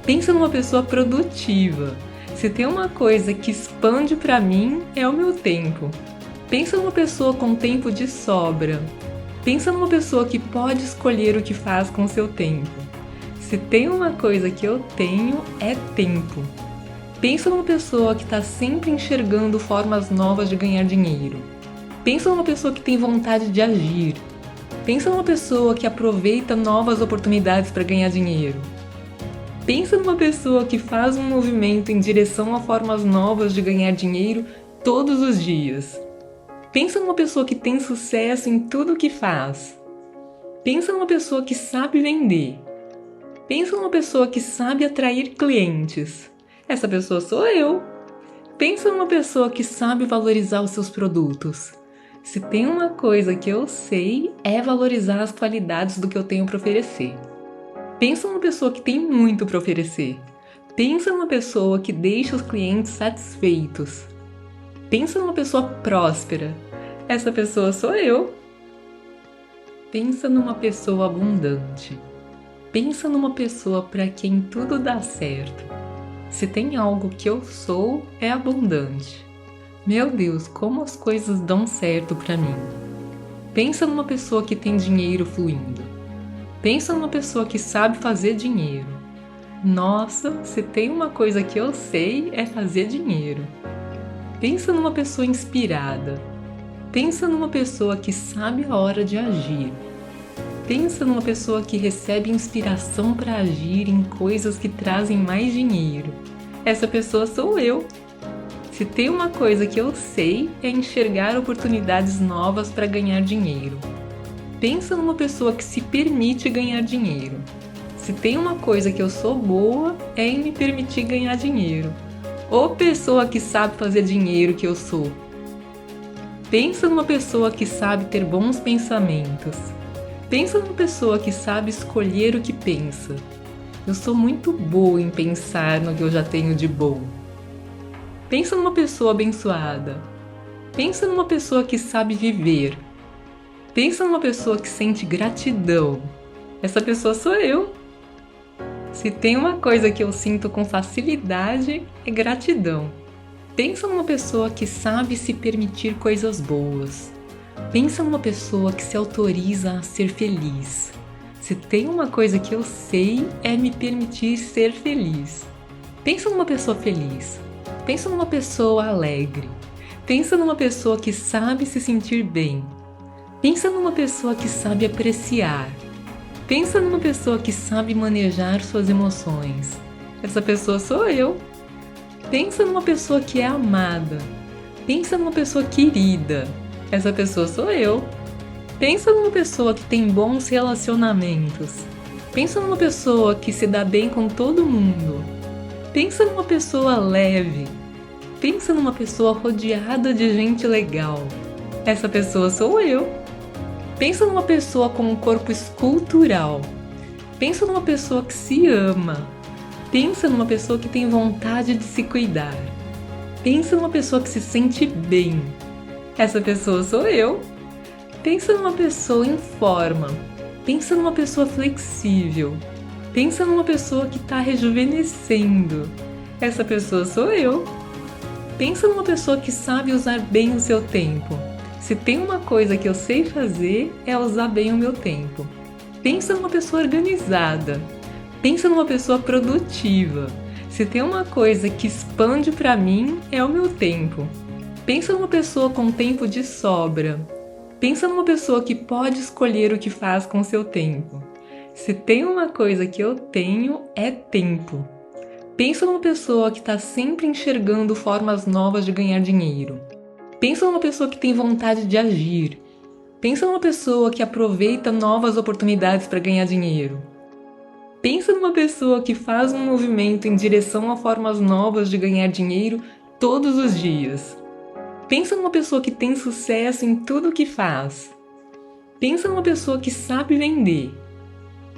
Pensa numa pessoa produtiva. Se tem uma coisa que expande para mim, é o meu tempo. Pensa numa pessoa com tempo de sobra. Pensa numa pessoa que pode escolher o que faz com seu tempo. Se tem uma coisa que eu tenho, é tempo. Pensa numa pessoa que está sempre enxergando formas novas de ganhar dinheiro. Pensa numa pessoa que tem vontade de agir. Pensa numa pessoa que aproveita novas oportunidades para ganhar dinheiro. Pensa numa pessoa que faz um movimento em direção a formas novas de ganhar dinheiro todos os dias. Pensa numa pessoa que tem sucesso em tudo o que faz. Pensa numa pessoa que sabe vender. Pensa numa pessoa que sabe atrair clientes. Essa pessoa sou eu. Pensa numa pessoa que sabe valorizar os seus produtos. Se tem uma coisa que eu sei, é valorizar as qualidades do que eu tenho para oferecer. Pensa numa pessoa que tem muito para oferecer. Pensa numa pessoa que deixa os clientes satisfeitos. Pensa numa pessoa próspera. Essa pessoa sou eu. Pensa numa pessoa abundante. Pensa numa pessoa para quem tudo dá certo. Se tem algo que eu sou, é abundante. Meu Deus, como as coisas dão certo para mim. Pensa numa pessoa que tem dinheiro fluindo. Pensa numa pessoa que sabe fazer dinheiro. Nossa, se tem uma coisa que eu sei, é fazer dinheiro. Pensa numa pessoa inspirada. Pensa numa pessoa que sabe a hora de agir. Pensa numa pessoa que recebe inspiração para agir em coisas que trazem mais dinheiro. Essa pessoa sou eu. Se tem uma coisa que eu sei, é enxergar oportunidades novas para ganhar dinheiro. Pensa numa pessoa que se permite ganhar dinheiro. Se tem uma coisa que eu sou boa, é em me permitir ganhar dinheiro. Ô pessoa que sabe fazer dinheiro que eu sou. Pensa numa pessoa que sabe ter bons pensamentos. Pensa numa pessoa que sabe escolher o que pensa. Eu sou muito boa em pensar no que eu já tenho de bom. Pensa numa pessoa abençoada. Pensa numa pessoa que sabe viver. Pensa numa pessoa que sente gratidão. Essa pessoa sou eu. Se tem uma coisa que eu sinto com facilidade, é gratidão. Pensa numa pessoa que sabe se permitir coisas boas. Pensa numa pessoa que se autoriza a ser feliz. Se tem uma coisa que eu sei, é me permitir ser feliz. Pensa numa pessoa feliz. Pensa numa pessoa alegre. Pensa numa pessoa que sabe se sentir bem. Pensa numa pessoa que sabe apreciar. Pensa numa pessoa que sabe manejar suas emoções. Essa pessoa sou eu. Pensa numa pessoa que é amada. Pensa numa pessoa querida. Essa pessoa sou eu. Pensa numa pessoa que tem bons relacionamentos. Pensa numa pessoa que se dá bem com todo mundo. Pensa numa pessoa leve. Pensa numa pessoa rodeada de gente legal. Essa pessoa sou eu. Pensa numa pessoa com um corpo escultural. Pensa numa pessoa que se ama. Pensa numa pessoa que tem vontade de se cuidar. Pensa numa pessoa que se sente bem. Essa pessoa sou eu. Pensa numa pessoa em forma. Pensa numa pessoa flexível. Pensa numa pessoa que está rejuvenescendo. Essa pessoa sou eu. Pensa numa pessoa que sabe usar bem o seu tempo. Se tem uma coisa que eu sei fazer, é usar bem o meu tempo. Pensa numa pessoa organizada. Pensa numa pessoa produtiva. Se tem uma coisa que expande para mim, é o meu tempo. Pensa numa pessoa com tempo de sobra. Pensa numa pessoa que pode escolher o que faz com seu tempo. Se tem uma coisa que eu tenho, é tempo. Pensa numa pessoa que está sempre enxergando formas novas de ganhar dinheiro. Pensa numa pessoa que tem vontade de agir. Pensa numa pessoa que aproveita novas oportunidades para ganhar dinheiro. Pensa numa pessoa que faz um movimento em direção a formas novas de ganhar dinheiro todos os dias. Pensa numa pessoa que tem sucesso em tudo o que faz. Pensa numa pessoa que sabe vender.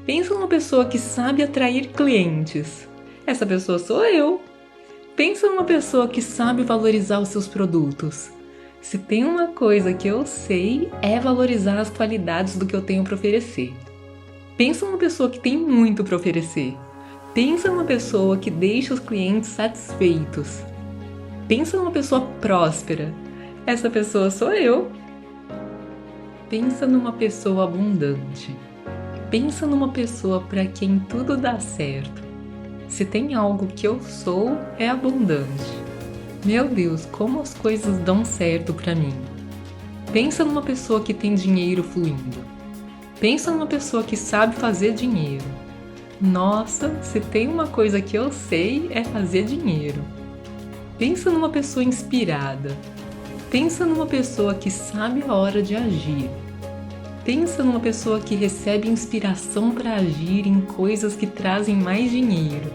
Pensa numa pessoa que sabe atrair clientes. Essa pessoa sou eu. Pensa numa pessoa que sabe valorizar os seus produtos. Se tem uma coisa que eu sei, é valorizar as qualidades do que eu tenho para oferecer. Pensa numa pessoa que tem muito para oferecer. Pensa numa pessoa que deixa os clientes satisfeitos. Pensa numa pessoa próspera. Essa pessoa sou eu. Pensa numa pessoa abundante. Pensa numa pessoa para quem tudo dá certo. Se tem algo que eu sou, é abundante. Meu Deus, como as coisas dão certo para mim. Pensa numa pessoa que tem dinheiro fluindo. Pensa numa pessoa que sabe fazer dinheiro. Nossa, se tem uma coisa que eu sei, é fazer dinheiro. Pensa numa pessoa inspirada. Pensa numa pessoa que sabe a hora de agir. Pensa numa pessoa que recebe inspiração para agir em coisas que trazem mais dinheiro.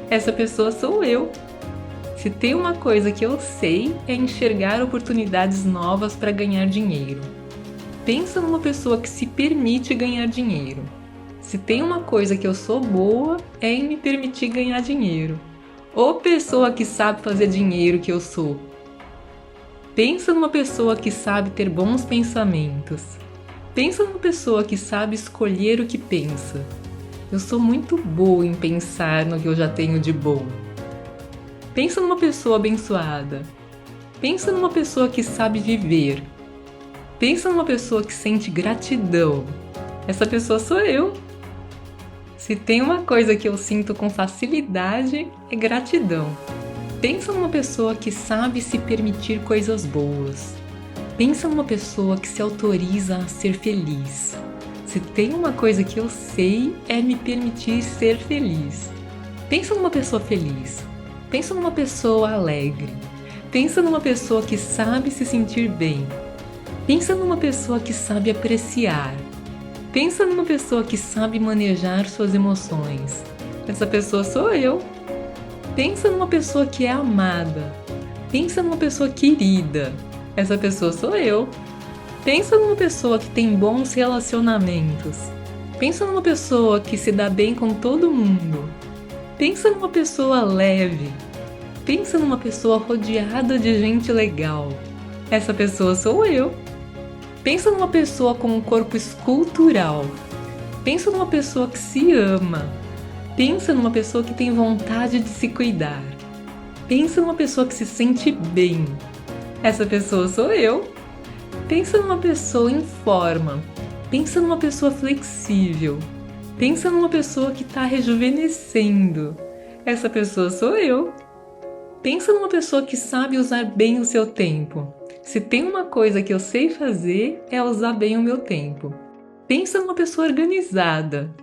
Essa pessoa sou eu. Se tem uma coisa que eu sei, é enxergar oportunidades novas para ganhar dinheiro. Pensa numa pessoa que se permite ganhar dinheiro. Se tem uma coisa que eu sou boa, é em me permitir ganhar dinheiro. Ô pessoa que sabe fazer dinheiro que eu sou. Pensa numa pessoa que sabe ter bons pensamentos. Pensa numa pessoa que sabe escolher o que pensa. Eu sou muito boa em pensar no que eu já tenho de bom. Pensa numa pessoa abençoada. Pensa numa pessoa que sabe viver. Pensa numa pessoa que sente gratidão. Essa pessoa sou eu. Se tem uma coisa que eu sinto com facilidade, é gratidão. Pensa numa pessoa que sabe se permitir coisas boas. Pensa numa pessoa que se autoriza a ser feliz. Se tem uma coisa que eu sei, é me permitir ser feliz. Pensa numa pessoa feliz. Pensa numa pessoa alegre. Pensa numa pessoa que sabe se sentir bem. Pensa numa pessoa que sabe apreciar. Pensa numa pessoa que sabe manejar suas emoções. Essa pessoa sou eu. Pensa numa pessoa que é amada. Pensa numa pessoa querida. Essa pessoa sou eu. Pensa numa pessoa que tem bons relacionamentos. Pensa numa pessoa que se dá bem com todo mundo. Pensa numa pessoa leve. Pensa numa pessoa rodeada de gente legal. Essa pessoa sou eu. Pensa numa pessoa com um corpo escultural. Pensa numa pessoa que se ama. Pensa numa pessoa que tem vontade de se cuidar. Pensa numa pessoa que se sente bem. Essa pessoa sou eu. Pensa numa pessoa em forma. Pensa numa pessoa flexível. Pensa numa pessoa que está rejuvenescendo. Essa pessoa sou eu. Pensa numa pessoa que sabe usar bem o seu tempo. Se tem uma coisa que eu sei fazer, é usar bem o meu tempo. Pensa numa pessoa organizada.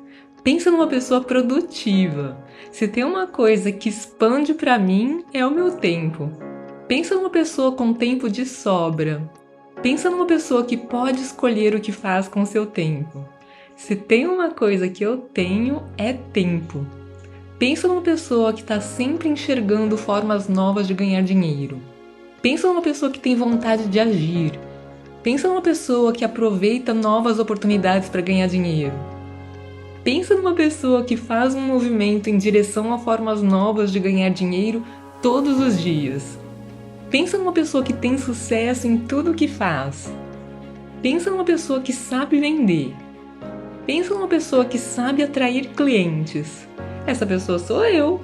Pensa numa pessoa produtiva. Se tem uma coisa que expande para mim, é o meu tempo. Pensa numa pessoa com tempo de sobra. Pensa numa pessoa que pode escolher o que faz com seu tempo. Se tem uma coisa que eu tenho, é tempo. Pensa numa pessoa que está sempre enxergando formas novas de ganhar dinheiro. Pensa numa pessoa que tem vontade de agir. Pensa numa pessoa que aproveita novas oportunidades para ganhar dinheiro. Pensa numa pessoa que faz um movimento em direção a formas novas de ganhar dinheiro todos os dias. Pensa numa pessoa que tem sucesso em tudo o que faz. Pensa numa pessoa que sabe vender. Pensa numa pessoa que sabe atrair clientes. Essa pessoa sou eu.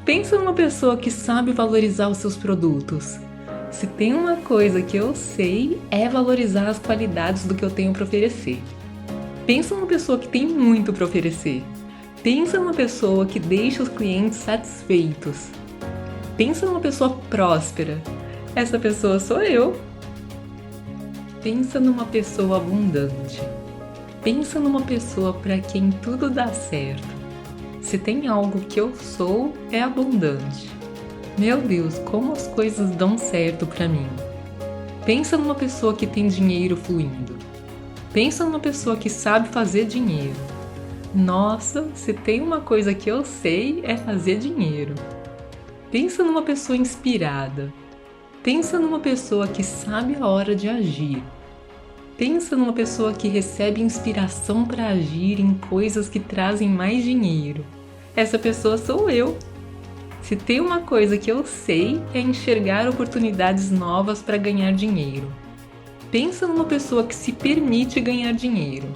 Pensa numa pessoa que sabe valorizar os seus produtos. Se tem uma coisa que eu sei, é valorizar as qualidades do que eu tenho para oferecer. Pensa numa pessoa que tem muito para oferecer. Pensa numa pessoa que deixa os clientes satisfeitos. Pensa numa pessoa próspera. Essa pessoa sou eu. Pensa numa pessoa abundante. Pensa numa pessoa para quem tudo dá certo. Se tem algo que eu sou, é abundante. Meu Deus, como as coisas dão certo para mim. Pensa numa pessoa que tem dinheiro fluindo. Pensa numa pessoa que sabe fazer dinheiro. Nossa, se tem uma coisa que eu sei, é fazer dinheiro. Pensa numa pessoa inspirada. Pensa numa pessoa que sabe a hora de agir. Pensa numa pessoa que recebe inspiração para agir em coisas que trazem mais dinheiro. Essa pessoa sou eu. Se tem uma coisa que eu sei, é enxergar oportunidades novas para ganhar dinheiro. Pensa numa pessoa que se permite ganhar dinheiro.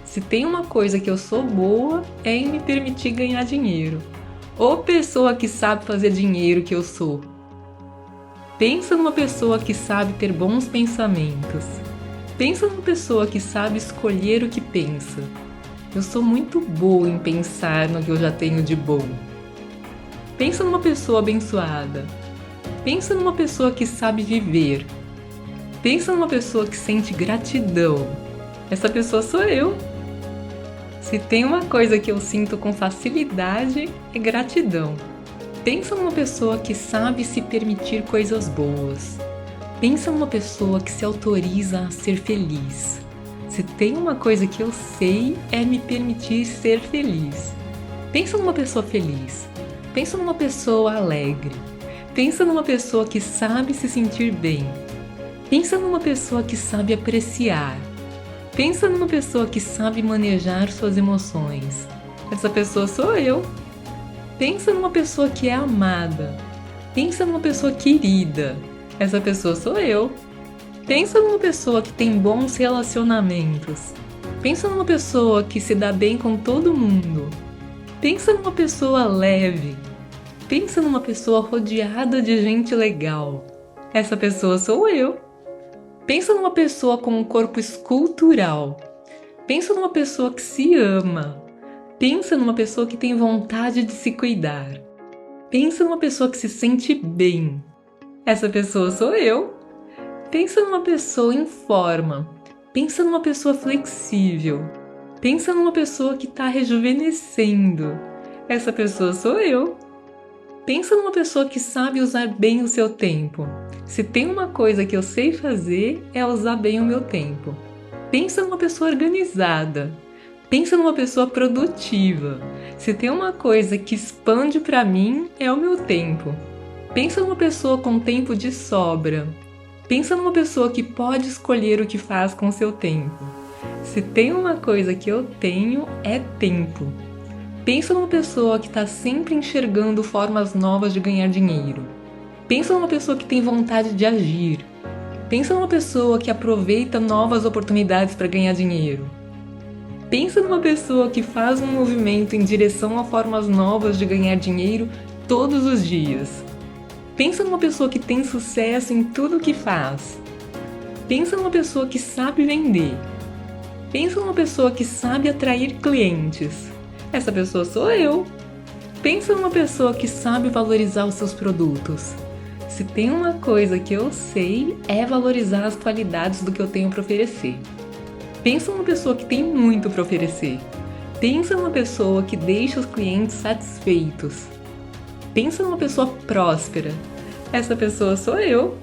Se tem uma coisa que eu sou boa, é em me permitir ganhar dinheiro. Ô pessoa que sabe fazer dinheiro que eu sou. Pensa numa pessoa que sabe ter bons pensamentos. Pensa numa pessoa que sabe escolher o que pensa. Eu sou muito boa em pensar no que eu já tenho de bom. Pensa numa pessoa abençoada. Pensa numa pessoa que sabe viver. Pensa numa pessoa que sente gratidão. Essa pessoa sou eu. Se tem uma coisa que eu sinto com facilidade, é gratidão. Pensa numa pessoa que sabe se permitir coisas boas. Pensa numa pessoa que se autoriza a ser feliz. Se tem uma coisa que eu sei, é me permitir ser feliz. Pensa numa pessoa feliz. Pensa numa pessoa alegre. Pensa numa pessoa que sabe se sentir bem. Pensa numa pessoa que sabe apreciar. Pensa numa pessoa que sabe manejar suas emoções. Essa pessoa sou eu. Pensa numa pessoa que é amada. Pensa numa pessoa querida. Essa pessoa sou eu. Pensa numa pessoa que tem bons relacionamentos. Pensa numa pessoa que se dá bem com todo mundo. Pensa numa pessoa leve. Pensa numa pessoa rodeada de gente legal. Essa pessoa sou eu. Pensa numa pessoa com um corpo escultural. Pensa numa pessoa que se ama. Pensa numa pessoa que tem vontade de se cuidar. Pensa numa pessoa que se sente bem. Essa pessoa sou eu. Pensa numa pessoa em forma. Pensa numa pessoa flexível. Pensa numa pessoa que está rejuvenescendo. Essa pessoa sou eu. Pensa numa pessoa que sabe usar bem o seu tempo. Se tem uma coisa que eu sei fazer, é usar bem o meu tempo. Pensa numa pessoa organizada. Pensa numa pessoa produtiva. Se tem uma coisa que expande para mim, é o meu tempo. Pensa numa pessoa com tempo de sobra. Pensa numa pessoa que pode escolher o que faz com seu tempo. Se tem uma coisa que eu tenho, é tempo. Pensa numa pessoa que está sempre enxergando formas novas de ganhar dinheiro. Pensa numa pessoa que tem vontade de agir. Pensa numa pessoa que aproveita novas oportunidades para ganhar dinheiro. Pensa numa pessoa que faz um movimento em direção a formas novas de ganhar dinheiro todos os dias. Pensa numa pessoa que tem sucesso em tudo que faz. Pensa numa pessoa que sabe vender. Pensa numa pessoa que sabe atrair clientes. Essa pessoa sou eu. Pensa numa pessoa que sabe valorizar os seus produtos. Se tem uma coisa que eu sei, é valorizar as qualidades do que eu tenho para oferecer. Pensa numa pessoa que tem muito para oferecer. Pensa numa pessoa que deixa os clientes satisfeitos. Pensa numa pessoa próspera. Essa pessoa sou eu.